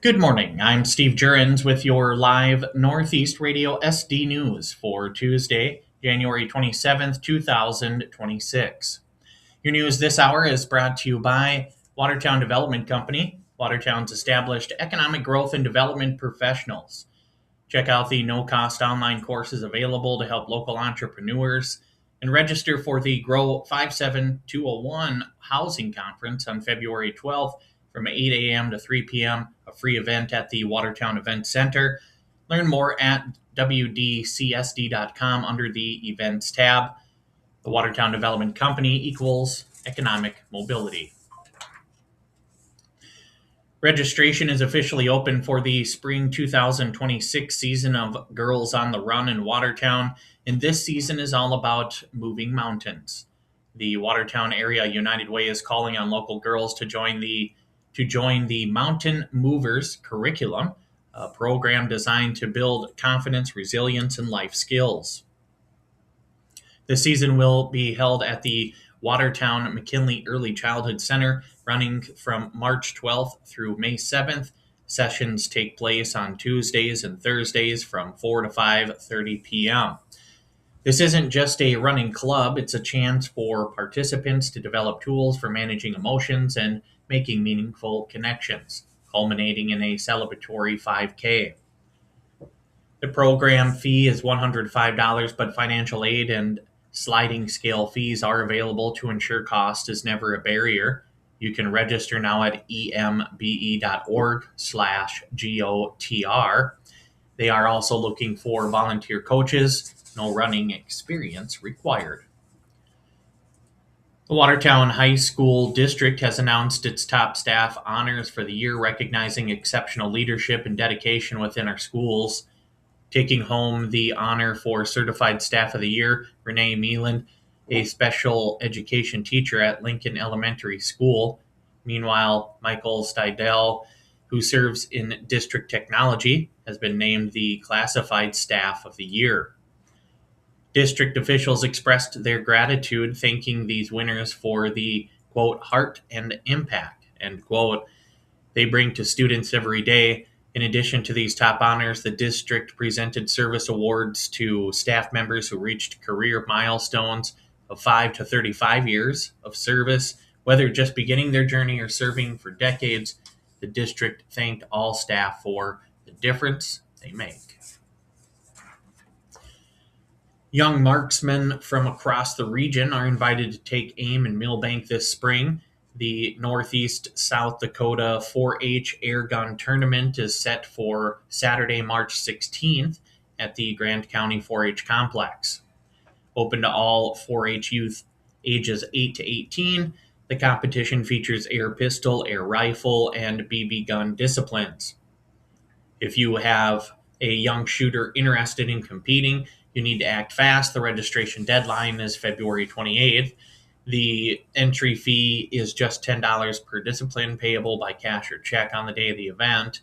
Good morning. I'm Steve Jurens with your live Northeast Radio SD News for Tuesday, January 27th, 2026. Your news this hour is brought to you by Watertown Development Company, Watertown's established economic growth and development professionals. Check out the no-cost online courses available to help local entrepreneurs and register for the Grow 57201 Housing Conference on February 12th from 8 a.m. to 3 p.m., a free event at the Watertown Event Center. Learn more at wdcsd.com under the Events tab. The Watertown Development Company equals economic mobility. Registration is officially open for the spring 2026 season of Girls on the Run in Watertown, and this season is all about moving mountains. The Watertown Area United Way is calling on local girls to join the Mountain Movers curriculum, a program designed to build confidence, resilience, and life skills. The season will be held at the Watertown McKinley Early Childhood Center, running from March 12th through May 7th. Sessions take place on Tuesdays and Thursdays from 4 to 5:30 p.m. This isn't just a running club, it's a chance for participants to develop tools for managing emotions and making meaningful connections, culminating in a celebratory 5K. The program fee is $105, but financial aid and sliding scale fees are available to ensure cost is never a barrier. You can register now at embe.org/GOTR. They are also looking for volunteer coaches, no running experience required. The Watertown High School District has announced its top staff honors for the year, recognizing exceptional leadership and dedication within our schools. Taking home the honor for Certified Staff of the Year, Renee Meeland, a special education teacher at Lincoln Elementary School. Meanwhile, Michael Stidell, who serves in District Technology, has been named the Classified Staff of the Year. District officials expressed their gratitude, thanking these winners for the, quote, heart and impact, end quote, they bring to students every day. In addition to these top honors, the district presented service awards to staff members who reached career milestones of 5 to 35 years of service. Whether just beginning their journey or serving for decades, the district thanked all staff for the difference they make. Young marksmen from across the region are invited to take aim in Millbank this spring. The Northeast South Dakota 4-H Air Gun Tournament is set for Saturday, March 16th at the Grant County 4-H Complex. Open to all 4-H youth ages 8 to 18, the competition features air pistol, air rifle, and BB gun disciplines. If you have a young shooter interested in competing, you need to act fast. The registration deadline is February 28th. The entry fee is just $10 per discipline, payable by cash or check on the day of the event.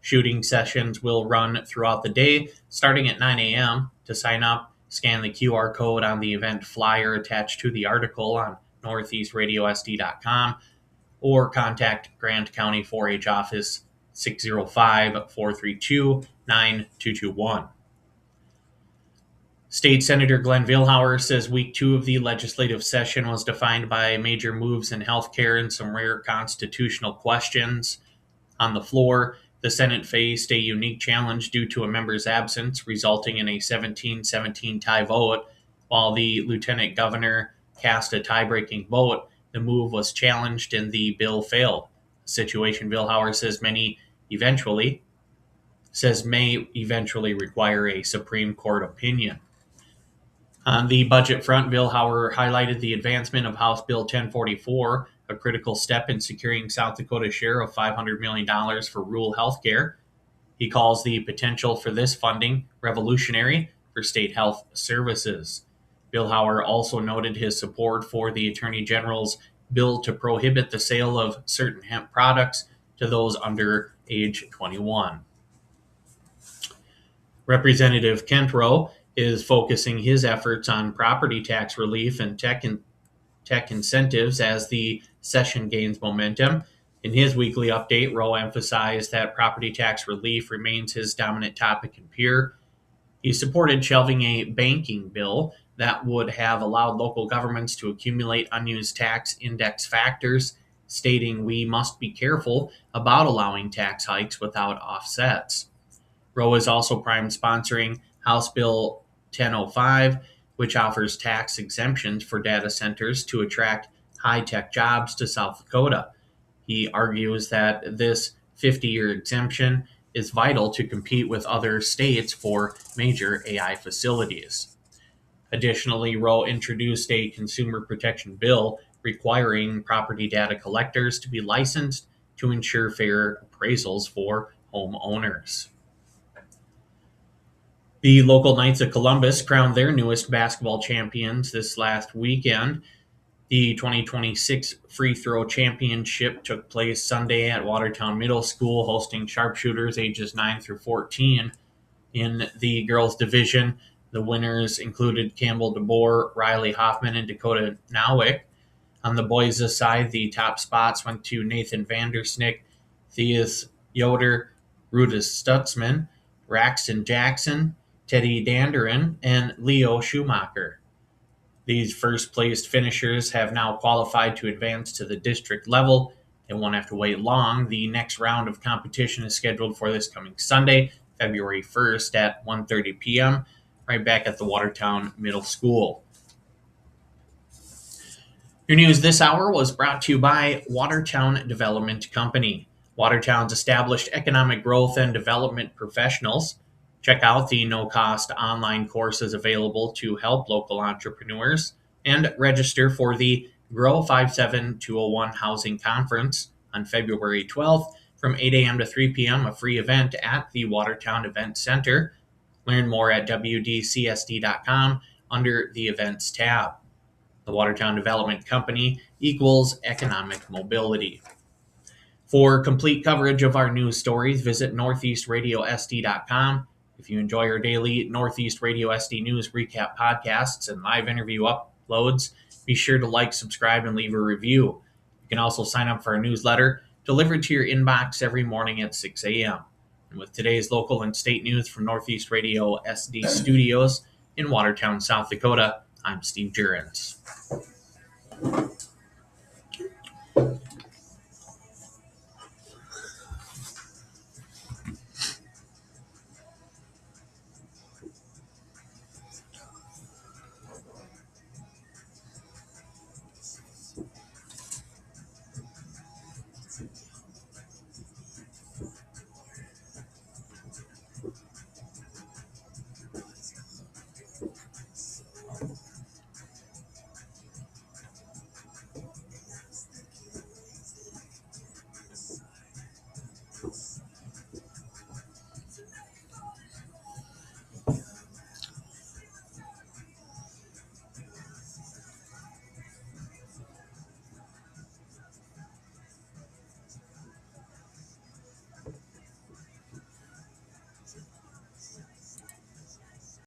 Shooting sessions will run throughout the day, starting at 9 a.m. To sign up, scan the QR code on the event flyer attached to the article on northeastradiosd.com or contact Grant County 4-H office 605-432-9221. State Senator Glenn Vilhauer says week 2 of the legislative session was defined by major moves in healthcare and some rare constitutional questions. On the floor, the Senate faced a unique challenge due to a member's absence, resulting in a 17-17 tie vote. While the lieutenant governor cast a tie-breaking vote, the move was challenged and the bill failed. A situation Vilhauer says may eventually require a Supreme Court opinion. On the budget front, Vilhauer highlighted the advancement of House Bill 1044, a critical step in securing South Dakota's share of $500 million for rural health care. He calls the potential for this funding revolutionary for state health services. Vilhauer also noted his support for the Attorney General's bill to prohibit the sale of certain hemp products to those under age 21. Representative Kent Rowe is focusing his efforts on property tax relief and tech incentives as the session gains momentum. In his weekly update, Rowe emphasized that property tax relief remains his dominant topic in Pierre. He supported shelving a banking bill that would have allowed local governments to accumulate unused tax index factors, stating we must be careful about allowing tax hikes without offsets. Rowe is also prime sponsoring House Bill 1005, which offers tax exemptions for data centers to attract high tech jobs to South Dakota. He argues that this 50-year exemption is vital to compete with other states for major AI facilities. Additionally, Rowe introduced a consumer protection bill requiring property data collectors to be licensed to ensure fair appraisals for homeowners. The local Knights of Columbus crowned their newest basketball champions this last weekend. The 2026 Free Throw Championship took place Sunday at Watertown Middle School, hosting sharpshooters ages 9 through 14. In the girls' division, the winners included Campbell DeBoer, Riley Hoffman, and Dakota Nowick. On the boys' side, the top spots went to Nathan Vandersnick, Theus Yoder, Rudis Stutzman, Raxton Jackson, Teddy Danderin, and Leo Schumacher. These first placed finishers have now qualified to advance to the district level. They won't have to wait long. The next round of competition is scheduled for this coming Sunday, February 1st at 1:30 p.m., right back at the Watertown Middle School. Your news this hour was brought to you by Watertown Development Company, Watertown's established economic growth and development professionals. Check out the no-cost online courses available to help local entrepreneurs and register for the Grow 57201 Housing Conference on February 12th from 8 a.m. to 3 p.m., a free event at the Watertown Event Center. Learn more at wdcsd.com under the Events tab. The Watertown Development Company equals economic mobility. For complete coverage of our news stories, visit northeastradiosd.com. If you enjoy our daily Northeast Radio SD News recap podcasts and live interview uploads, be sure to like, subscribe, and leave a review. You can also sign up for our newsletter delivered to your inbox every morning at 6 a.m. And with today's local and state news from Northeast Radio SD Studios in Watertown, South Dakota, I'm Steve Jurens.